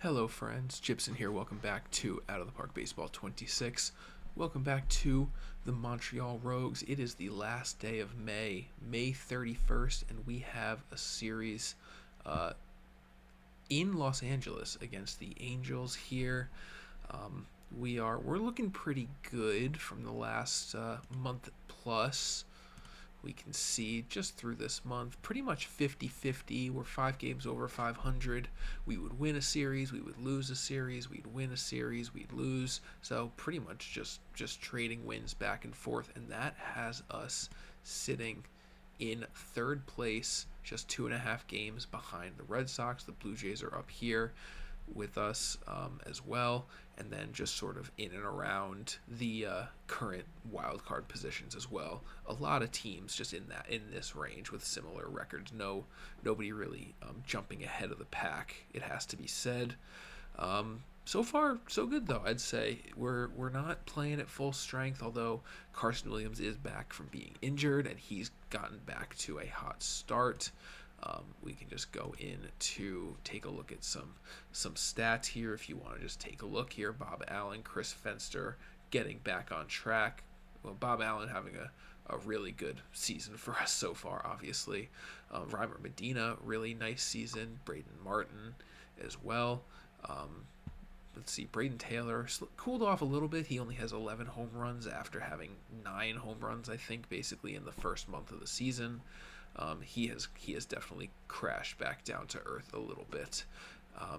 Hello friends, Gibson here. Welcome back to Out of the Park Baseball 26. Welcome back to the Montreal Rogues. It is the last day of May, May 31st, and we have a series in Los Angeles against the Angels here. We're looking pretty good from the last month plus. We can see just through this month, pretty much 50-50. We're 5 games over 500. We would win a series, we would lose a series, we'd win a series, we'd lose. So pretty much just trading wins back and forth, and that has us sitting in third place, just 2.5 games behind the Red Sox. The Blue Jays are up here with us as well, and then just sort of in and around the current wild card positions as well. A lot of teams just in this range with similar records. Nobody really jumping ahead of the pack, it has to be said. So far, so good though. I'd say we're not playing at full strength, although Carson Williams is back from being injured and he's gotten back to a hot start. We can just go in to take a look at some stats here if you want to just take a look here. Bob Allen, Chris Fenster getting back on track. Well, Bob Allen having a really good season for us so far, obviously. Reimer Medina, really nice season. Braden Martin as well. Let's see, Braden Taylor cooled off a little bit. He only has 11 home runs after having 9 home runs, I think, basically in the first month of the season. He has definitely crashed back down to earth a little bit.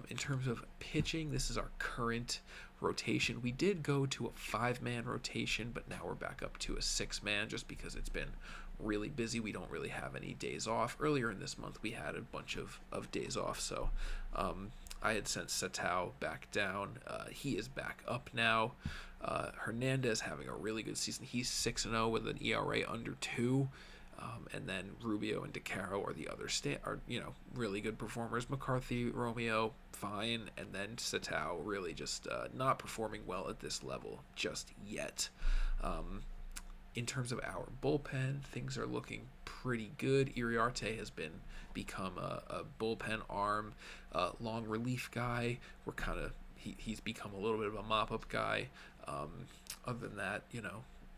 In terms of pitching, this is our current rotation. We did go to a 5-man rotation, but now we're back up to a 6-man just because it's been really busy. We don't really have any days off. Earlier in this month, we had a bunch of days off, so I had sent Satao back down. He is back up now. Hernandez having a really good season. He's 6-0 with an ERA under 2. And then Rubio and DeCaro are the other really good performers. McCarthy, Romeo, fine, and then Satao really just not performing well at this level just yet. In terms of our bullpen, things are looking pretty good. Iriarte has become a bullpen arm, long relief guy. He's become a little bit of a mop-up guy. Other than that,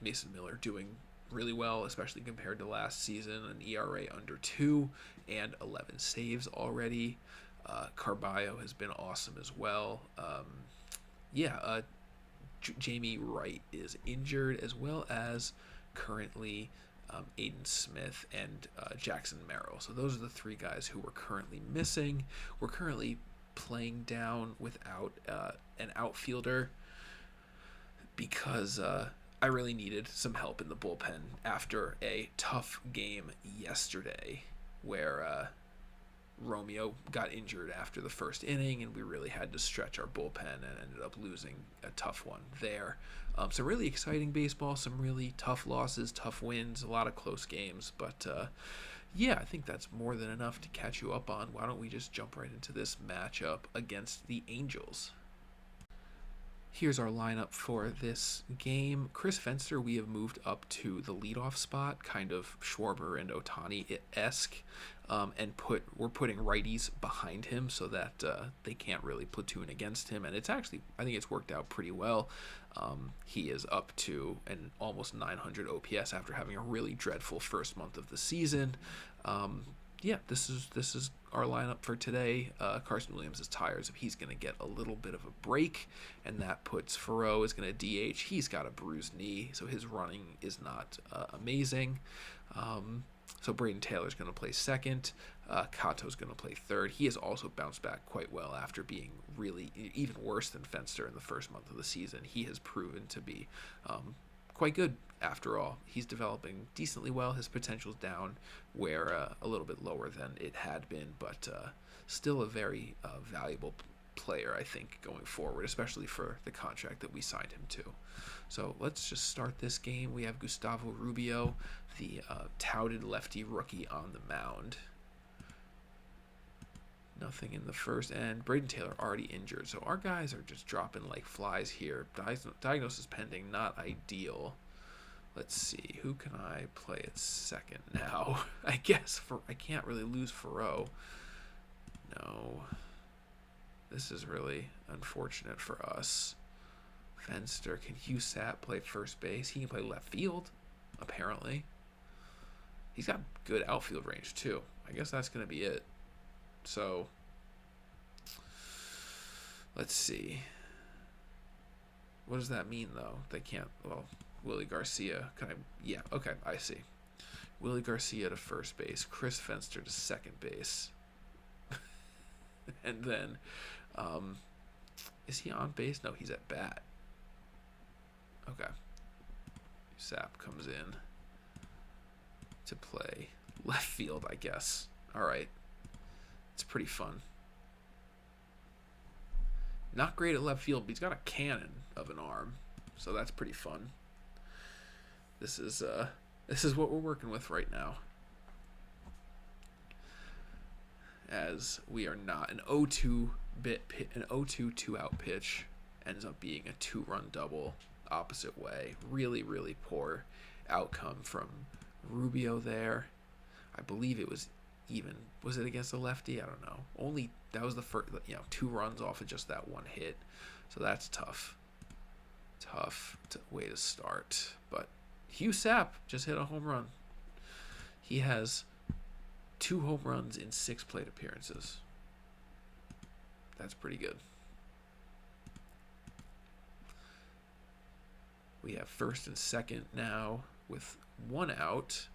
Mason Miller doing really well, especially compared to last season. An ERA under 2 and 11 saves already. Carballo has been awesome as well. Jamie Wright is injured, as well as currently Aiden Smith and Jackson Merrill. So those are the 3 guys who we're currently missing. We're currently playing down without an outfielder because I really needed some help in the bullpen after a tough game yesterday where Romeo got injured after the first inning, and we really had to stretch our bullpen and ended up losing a tough one there. So really exciting baseball, some really tough losses, tough wins, a lot of close games. But I think that's more than enough to catch you up on. Why don't we just jump right into this matchup against the Angels? Here's our lineup for this game. Chris Fenster, we have moved up to the leadoff spot, kind of Schwarber and Ohtani-esque, and we're putting righties behind him so that they can't really platoon against him. And I think it's worked out pretty well. He is up to an almost 900 OPS after having a really dreadful first month of the season. This is our lineup for today. Carson Williams is tired, so he's going to get a little bit of a break, and that puts Farreau is going to DH. He's got a bruised knee, so his running is not amazing. So Braden Taylor's going to play second. Cato's going to play third. He has also bounced back quite well after being really even worse than Fenster in the first month of the season. He has proven to be quite good after all. He's developing decently well. His potential's down where a little bit lower than it had been, but still a very valuable player, I think, going forward, especially for the contract that we signed him to. So let's just start this game. We have Gustavo Rubio, the touted lefty rookie, on the mound. Nothing in the first, and Braden Taylor already injured, so our guys are just dropping like flies here. Diagnosis pending, not ideal. Let's see, who can I play at second now? I guess I can't really lose Farreau. No. This is really unfortunate for us. Fenster, can Hugh Sapp play first base? He can play left field, apparently. He's got good outfield range, too. I guess that's going to be it. So, let's see. What does that mean, though? They can't, well, Willie Garcia. Yeah, okay, I see. Willie Garcia to first base. Chris Fenster to second base. And then, is he on base? No, he's at bat. Okay. Sapp comes in to play left field, I guess. All right. It's pretty fun. Not great at left field, but he's got a cannon of an arm, so that's pretty fun. This is what we're working with right now. As we are not an 0-2 2-out pitch ends up being a 2-run double opposite way. Really, really poor outcome from Rubio there. I believe it was even. Was it against a lefty? I don't know. That was the first, 2 runs off of just that one hit. So that's tough. Way to start. But Hugh Sapp just hit a home run. He has 2 home runs in 6 plate appearances. That's pretty good. We have first and second now with 1 out.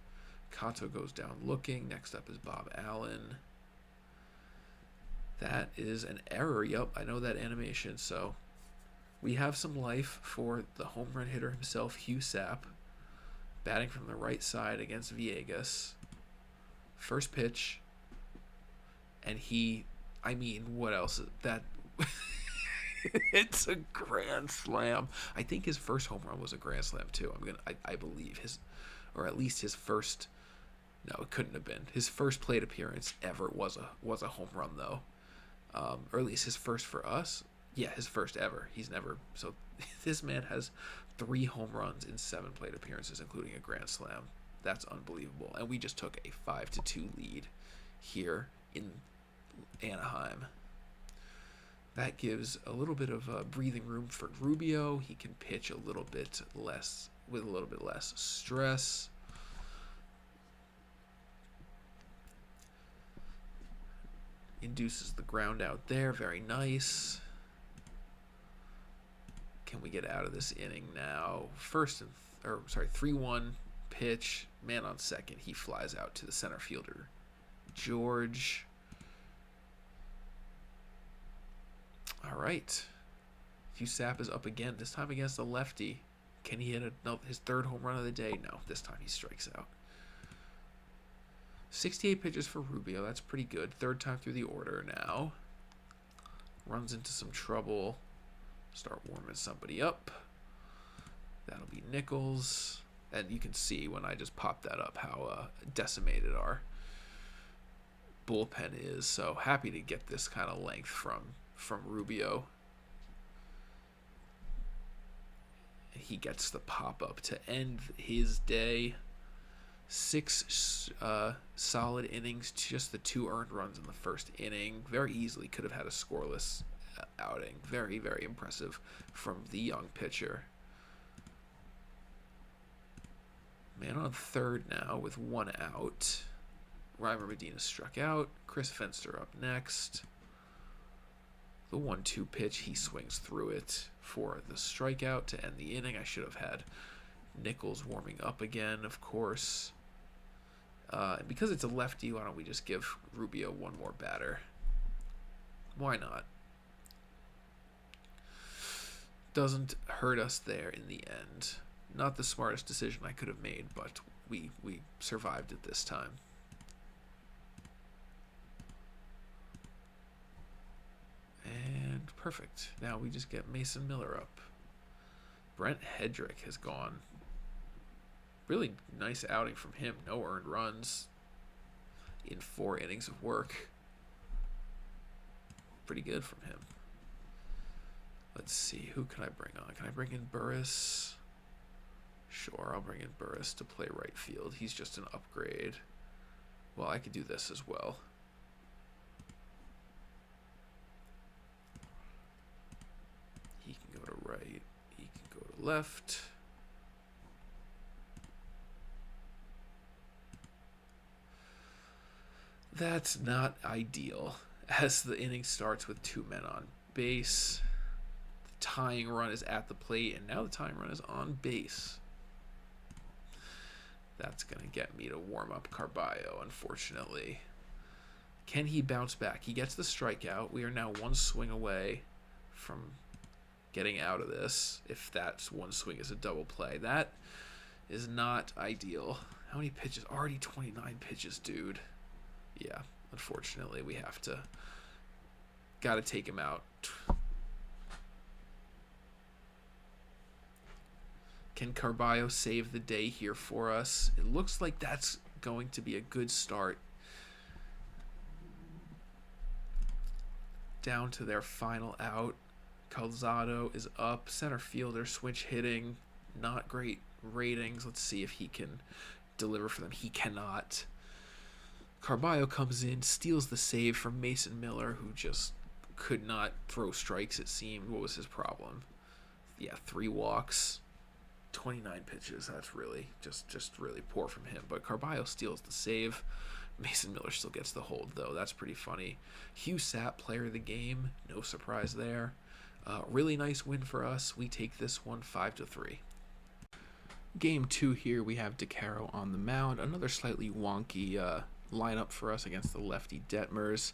Kato goes down looking. Next up is Bob Allen. That is an error. Yep, I know that animation. So we have some life for the home run hitter himself, Hugh Sapp, batting from the right side against Villegas. First pitch. And what else? That it's a grand slam. I think his first home run was a grand slam too. I believe or at least his first. No, it couldn't have been. His first plate appearance ever was a home run though, or at least his first for us. Yeah, his first ever. He's never. So this man has 3 home runs in 7 plate appearances, including a grand slam. That's unbelievable. And we just took a 5-2 lead here in Anaheim. That gives a little bit of breathing room for Rubio. He can pitch a little bit less with a little bit less stress. Induces the ground out there. Very nice. Can we get out of this inning now? 3-1 pitch. Man on second. He flies out to the center fielder, George. All right. Hugh Sapp is up again, this time against a lefty. Can he hit his 3rd home run of the day? No, this time he strikes out. 68 pitches for Rubio. That's pretty good. 3rd time through the order now. Runs into some trouble. Start warming somebody up. That'll be Nichols. And you can see when I just popped that up how decimated our bullpen is. So happy to get this kind of length from Rubio. He gets the pop-up to end his day. 6 solid innings, just the 2 earned runs in the first inning. Very easily could have had a scoreless outing. Very, very impressive from the young pitcher. Man on third now with 1 out. Reimer Medina struck out. Chris Fenster up next. The 1-2 pitch, he swings through it for the strikeout to end the inning. I should have had Nichols warming up again, of course. And because it's a lefty, why don't we just give Rubio 1 more batter? Why not? Doesn't hurt us there in the end. Not the smartest decision I could have made, but we survived it this time. And perfect. Now we just get Mason Miller up. Brent Hedrick has gone. Really nice outing from him. No earned runs in 4 innings of work. Pretty good from him. Let's see. Who can I bring on? Can I bring in Burris? Sure, I'll bring in Burris to play right field. He's just an upgrade. Well, I could do this as well. left. That's not ideal as the inning starts with 2 men on base. The tying run is at the plate, and now the tying run is on base. That's going to get me to warm up Carballo, unfortunately. Can he bounce back? He gets the strikeout. We are now 1 swing away from getting out of this. If that 1 swing is a double play, that is not ideal. How many pitches? Already 29 pitches, dude. Yeah, unfortunately, we have to. Got to take him out. Can Carballo save the day here for us? It looks like that's going to be a good start. Down to their final out. Calzado is up. Center fielder switch hitting. Not great ratings. Let's see if he can deliver for them. He cannot. Carballo comes in, steals the save from Mason Miller, who just could not throw strikes, it seemed. What was his problem? Yeah, 3 walks. 29 pitches. That's really just really poor from him. But Carballo steals the save. Mason Miller still gets the hold, though. That's pretty funny. Hugh Sapp, player of the game. No surprise there. Really nice win for us. We take this one 5-3. Game 2 here, we have DeCaro on the mound. Another slightly wonky lineup for us against the lefty Detmers.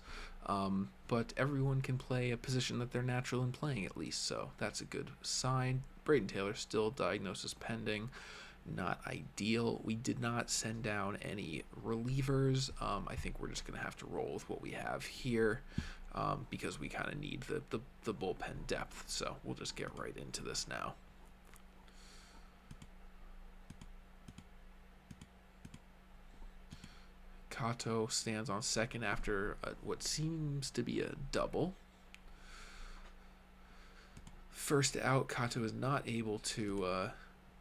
But everyone can play a position that they're natural in playing, at least. So that's a good sign. Braden Taylor still diagnosis pending. Not ideal. We did not send down any relievers. I think we're just going to have to roll with what we have here because we kind of need the bullpen depth. So we'll just get right into this now. Kato stands on second after what seems to be a double. First out, Kato is not able to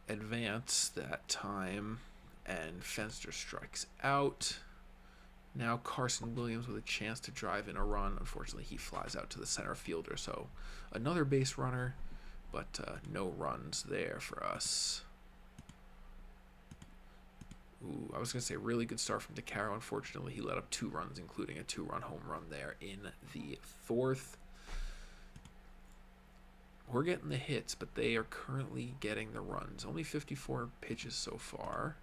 advance that time, and Fenster strikes out. Now Carson Williams with a chance to drive in a run. Unfortunately, he flies out to the center fielder, so another base runner, but no runs there for us. Ooh, I was going to say really good start from DeCaro. Unfortunately, he let up 2 runs, including a 2-run home run there in the 4th. We're getting the hits, but they are currently getting the runs. Only 54 pitches so far.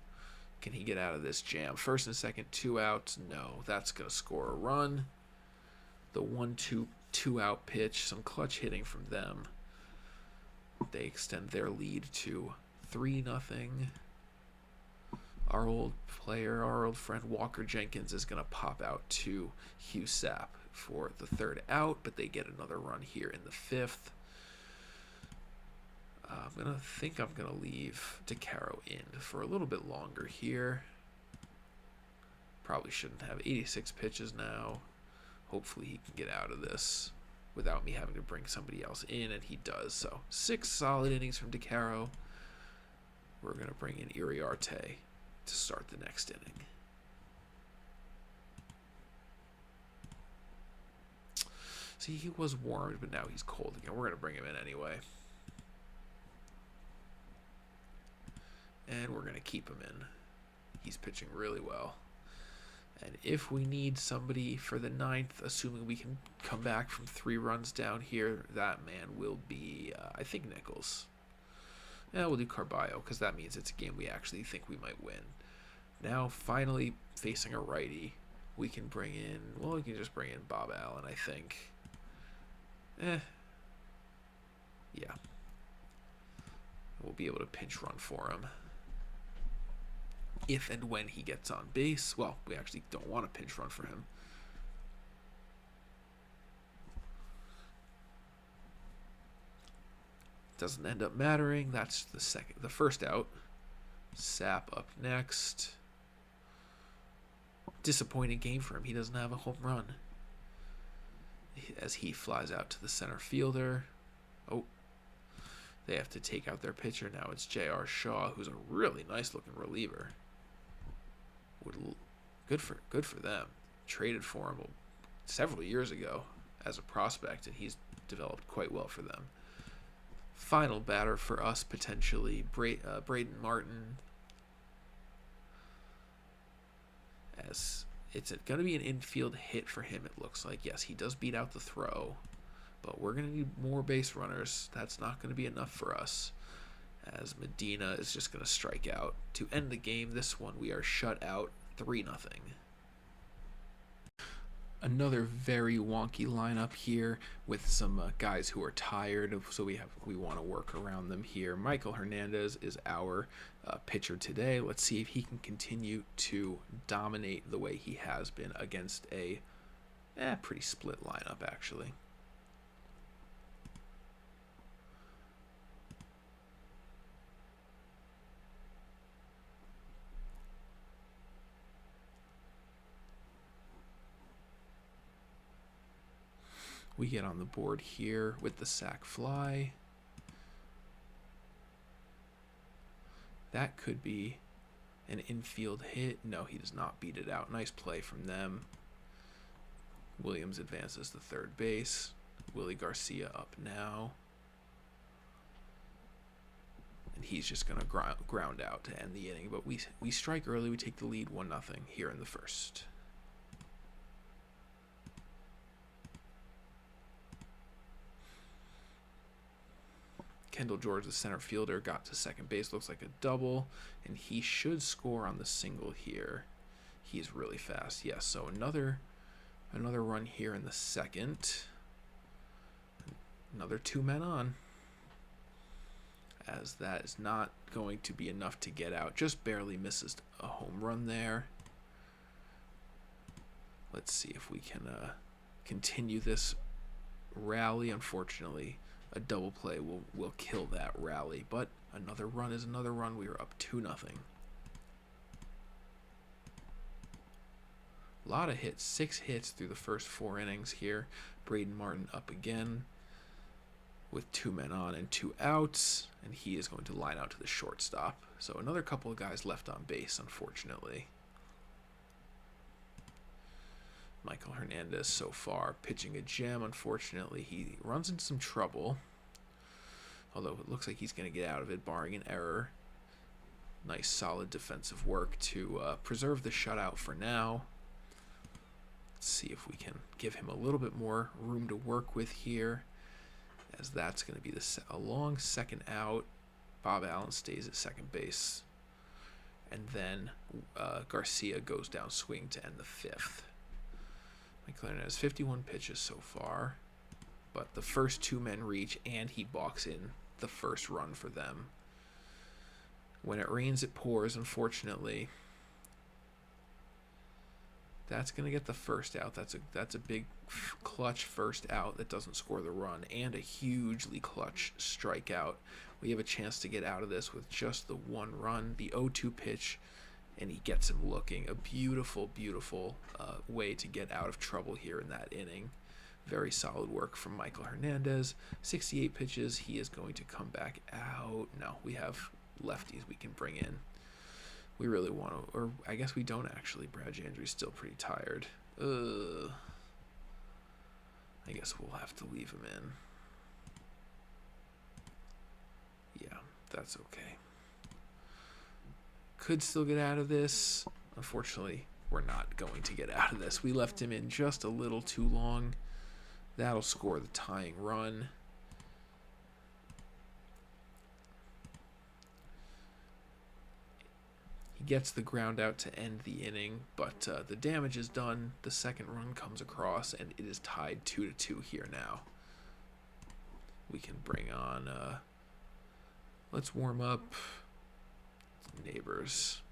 Can he get out of this jam? First and second, 2 outs. No, that's going to score a run. The 1-2 2-out pitch, some clutch hitting from them. They extend their lead to 3-0. Our old player, our old friend Walker Jenkins is going to pop out to Hugh Sapp for the 3rd out, but they get another run here in the 5th. I'm going to leave DeCaro in for a little bit longer here. Probably shouldn't have 86 pitches now. Hopefully he can get out of this without me having to bring somebody else in, and he does. So 6 solid innings from DeCaro. We're going to bring in Iriarte to start the next inning. See, he was warmed, but now he's cold again. We're going to bring him in anyway. And we're going to keep him in. He's pitching really well. And if we need somebody for the 9th, assuming we can come back from 3 runs down here, that man will be, I think, Nichols. Yeah, we'll do Carballo, because that means it's a game we actually think we might win. Now, finally, facing a righty, we can bring in, well, we can just bring in Bob Allen, I think. Yeah. We'll be able to pinch run for him. If and when he gets on base. Well, we actually don't want to pinch run for him. Doesn't end up mattering. That's the first out. Sapp up next. Disappointing game for him. He doesn't have a home run. As he flies out to the center fielder. Oh. They have to take out their pitcher. Now it's J.R. Shaw, who's a really nice looking reliever. Good for them. Traded for him several years ago as a prospect, and he's developed quite well for them. Final batter for us, potentially, Braden Martin. As it's going to be an infield hit for him, it looks like. Yes, he does beat out the throw, but we're going to need more base runners. That's not going to be enough for us, as Medina is just going to strike out. To end the game, this one, we are shut out 3-0. Another very wonky lineup here with some guys who are tired, so we want to work around them here. Michael Hernandez is our pitcher today. Let's see if he can continue to dominate the way he has been against a pretty split lineup, actually. We get on the board here with the sac fly. That could be an infield hit. No, he does not beat it out. Nice play from them. Williams advances to third base. Willie Garcia up now. And he's just going to ground out to end the inning. But we strike early. We take the lead 1-0 here in the first. Kendall George, the center fielder, got to second base. Looks like a double, and he should score on the single here. He's really fast. Yes, so another run here in the second. Another 2 men on, as that is not going to be enough to get out. Just barely misses a home run there. Let's see if we can continue this rally. Unfortunately, a double play will kill that rally, but another run is another run. We are up 2-0. A lot of hits, 6 hits through the first 4 innings here. Braden Martin up again with 2 men on and 2 outs, and he is going to line out to the shortstop. So another couple of guys left on base, unfortunately. Michael Hernandez so far pitching a gem. Unfortunately, he runs into some trouble, although it looks like he's going to get out of it barring an error. Nice solid defensive work to preserve the shutout for now. Let's see if we can give him a little bit more room to work with here, as that's going to be a long second out. Bob Allen stays at second base, and then Garcia goes down swing to end the 5th. McLaren has 51 pitches so far, but the first 2 men reach, and he balks in the first run for them. When it rains, it pours, unfortunately. That's going to get the first out. That's a big clutch first out that doesn't score the run, and a hugely clutch strikeout. We have a chance to get out of this with just the 1 run. The 0-2 pitch, and he gets him looking. A beautiful, beautiful way to get out of trouble here in that inning. Very solid work from Michael Hernandez. 68 pitches. He is going to come back out. No, we have lefties we can bring in. We really want to, or I guess we don't actually. Brad Jandry's still pretty tired. I guess we'll have to leave him in. Yeah, that's okay. Could still get out of this. Unfortunately, we're not going to get out of this. We left him in just a little too long. That'll score the tying run. He gets the ground out to end the inning, but the damage is done. The second run comes across, and it is tied 2-2 here now. We can bring on, let's warm up Neighbors.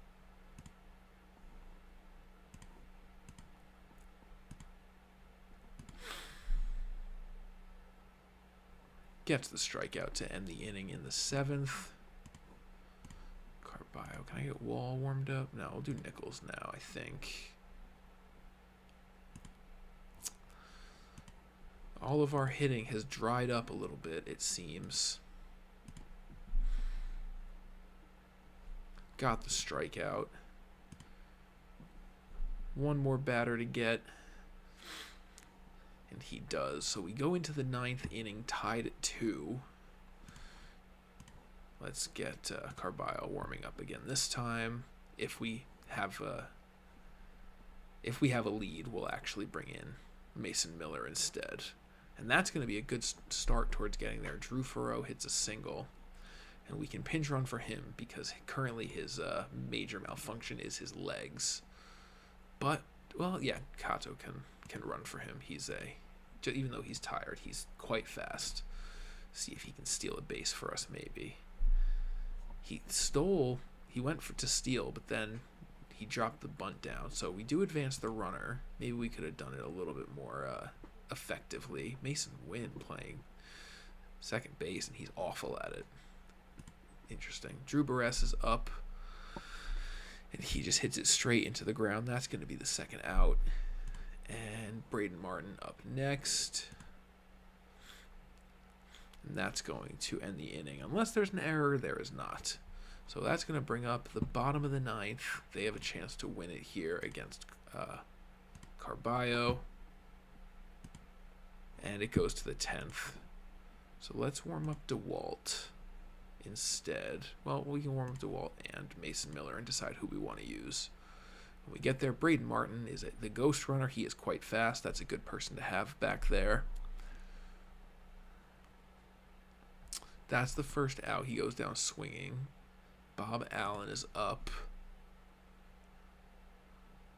Gets the strikeout to end the inning in the 7th. Carballo, can I get Wall warmed up? No, we'll do Nichols now, I think. All of our hitting has dried up a little bit, it seems. Got the strikeout. 1 more batter to get, and he does. So we go into the 9th inning tied at 2. Let's get Carballo warming up again this time. If we have a lead, we'll actually bring in Mason Miller instead. And that's going to be a good start towards getting there. Drew Furrow hits a single, and we can pinch run for him because currently his major malfunction is his legs. But, well, yeah, Kato can run for him. Even though he's tired, he's quite fast. See if he can steal a base for us, maybe. He went to steal, but then he dropped the bunt down. So we do advance the runner. Maybe we could have done it a little bit more effectively. Mason Wynn playing second base, and he's awful at it. Interesting. Drew Barres is up, and he just hits it straight into the ground. That's going to be the second out. And Braden Martin up next. And that's going to end the inning. Unless there's an error, there is not. So that's going to bring up the bottom of the ninth. They have a chance to win it here against Carballo. And it goes to the 10th. So let's warm up DeWalt instead. Well, we can warm up DeWalt and Mason Miller and decide who we want to use. When we get there, Braden Martin is the ghost runner. He is quite fast. That's a good person to have back there. That's the first out. He goes down swinging. Bob Allen is up.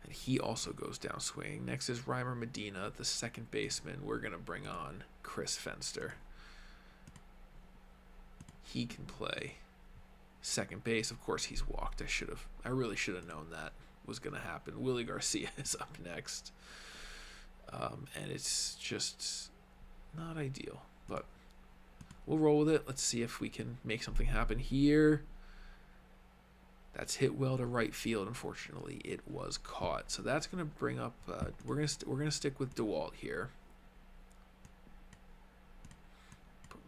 And he also goes down swinging. Next is Reimer Medina, the second baseman. We're going to bring on Chris Fenster. He can play second base. Of course, he's walked. I really should have known that was going to happen. Willie Garcia is up next. And it's just not ideal, but we'll roll with it. Let's see if we can make something happen here. That's hit well to right field. Unfortunately, it was caught. So that's going to bring up. We're gonna stick with DeWalt here. Put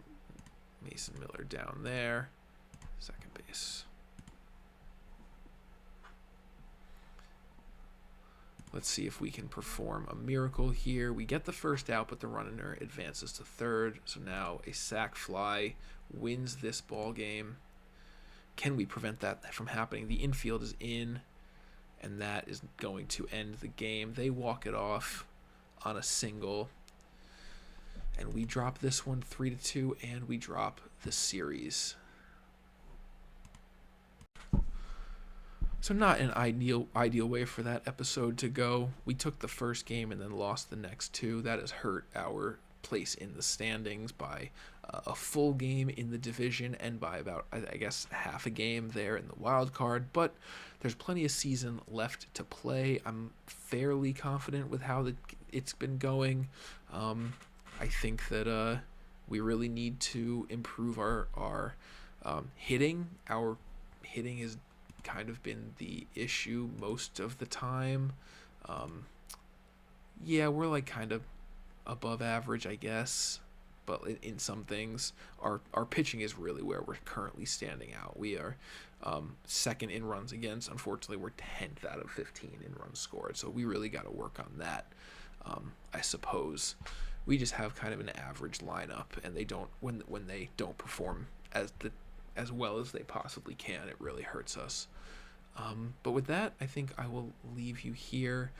Mason Miller down there, second base. Let's see if we can perform a miracle here. We get the first out, but the runner advances to third. So now a sac fly wins this ball game. Can we prevent that from happening? The infield is in, and that is going to end the game. They walk it off on a single, and we drop this one 3-2, and we drop the series. So not an ideal way for that episode to go. We took the first game and then lost the next two. That has hurt our place in the standings by a full game in the division and by about, I guess, half a game there in the wild card. But there's plenty of season left to play. I'm fairly confident with how it's been going. I think that we really need to improve our hitting. Our hitting has kind of been the issue most of the time. Yeah, we're like kind of above average, I guess, but in some things our pitching is really where we're currently standing out. We are second in runs against. Unfortunately, we're 10th out of 15 in runs scored, so we really got to work on that. I suppose we just have kind of an average lineup, and they don't when they don't perform as well as they possibly can, it really hurts us. But with that, I think I will leave you here.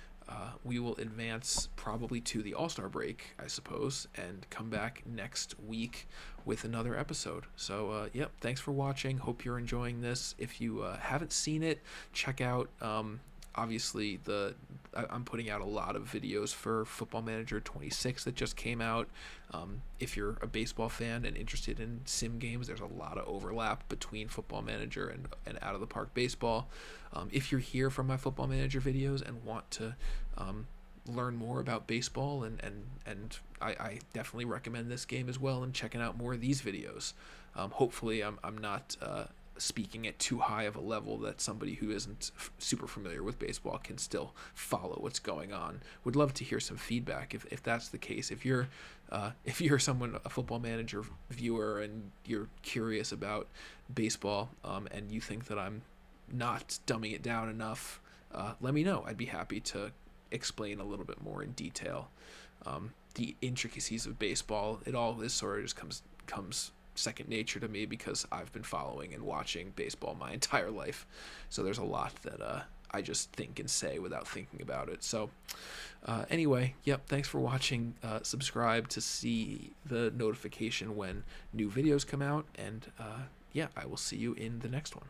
We will advance probably to the All-Star break, I suppose, and come back next week with another episode. So, yep, thanks for watching. Hope you're enjoying this. If you haven't seen it, check out, obviously, I'm putting out a lot of videos for Football Manager 26 that just came out. If you're a baseball fan and interested in sim games, there's a lot of overlap between Football Manager and Out of the Park Baseball. If you're here from my Football Manager videos and want to learn more about baseball, and I definitely recommend this game as well, and checking out more of these videos. Hopefully I'm not speaking at too high of a level that somebody who isn't super familiar with baseball can still follow what's going on. Would love to hear some feedback if that's the case. If you're someone, a Football Manager viewer, and you're curious about baseball, and you think that I'm not dumbing it down enough, let me know. I'd be happy to explain a little bit more in detail the intricacies of baseball. It all this sort of just comes second nature to me because I've been following and watching baseball my entire life. So there's a lot that I just think and say without thinking about it. So anyway, yep, thanks for watching. Subscribe to see the notification when new videos come out. And yeah, I will see you in the next one.